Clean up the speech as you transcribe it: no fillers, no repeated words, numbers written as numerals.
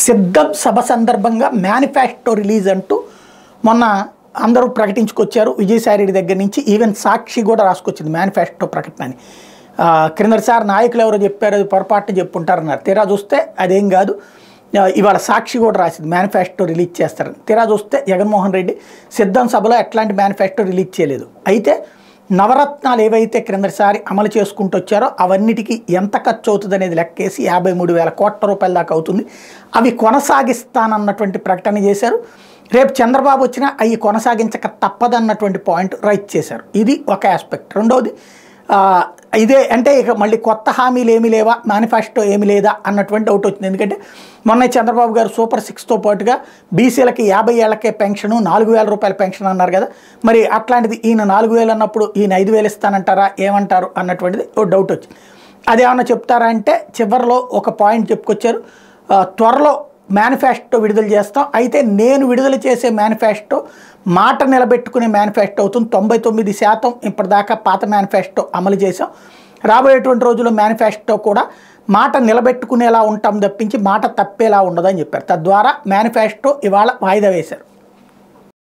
సిద్ధం సభ సందర్భంగా manifesto release అంటూ మొన్న అందరూ ప్రకటించుకొచ్చారు. విజయసాయిరెడ్డి దగ్గర నుంచి ఈవెన్ సాక్షి కూడా రాసుకొచ్చింది మేనిఫెస్టో ప్రకటనని. క్రిందటిసారి నాయకులు ఎవరో చెప్పారు, అది పొరపాటున చెప్పుంటారన్నారు. తీరా చూస్తే అదేం కాదు. ఇవాళ సాక్షి కూడా రాసింది మేనిఫెస్టో రిలీజ్ చేస్తారని. తీరా చూస్తే జగన్మోహన్ రెడ్డి సిద్ధం సభలో ఎట్లాంటి మేనిఫెస్టో రిలీజ్ చేయలేదు. అయితే నవరత్నాలు ఏవైతే క్రిందటిసారి అమలు చేసుకుంటూ వచ్చారో అవన్నిటికీ ఎంత ఖర్చు అవుతుంది అనేది లెక్కేసి 53,000 కోట్ల రూపాయల దాకా అవుతుంది, అవి కొనసాగిస్తానన్నటువంటి ప్రకటన చేశారు. రేపు చంద్రబాబు వచ్చినా అవి కొనసాగించక తప్పదన్నటువంటి పాయింట్ రైట్ చేశారు. ఇది ఒక ఆస్పెక్ట్. రెండవది ఇదే అంటే ఇక మళ్ళీ కొత్త హామీలు ఏమీ లేవా, మేనిఫెస్టో ఏమీ లేదా అన్నటువంటి డౌట్ వచ్చింది. ఎందుకంటే మొన్న చంద్రబాబు గారు సూపర్ 6తో పాటుగా బీసీలకి 50 ఏళ్లకే పెన్షను 4,000 రూపాయల పెన్షన్ అన్నారు కదా. మరి అట్లాంటిది ఈయన 4,000 అన్నప్పుడు ఈయన 5,000 ఇస్తానంటారా, ఏమంటారు అన్నటువంటిది ఓ డౌట్ వచ్చింది. అదేమన్నా చెప్తారా అంటే చివరిలో ఒక పాయింట్ చెప్పుకొచ్చారు. త్వరలో మేనిఫెస్టో విడుదల చేస్తాం, అయితే నేను విడుదల చేసే మేనిఫెస్టో మాట నిలబెట్టుకునే మేనిఫెస్టో అవుతుంది. 99% ఇప్పటిదాకా పాత మేనిఫెస్టో అమలు చేసాం. రాబోయేటువంటి రోజుల్లో మేనిఫెస్టో కూడా మాట నిలబెట్టుకునేలా ఉంటాం తప్పించి మాట తప్పేలా ఉండదని చెప్పారు. తద్వారా మేనిఫెస్టో ఇవాళ వాయిదా వేశారు.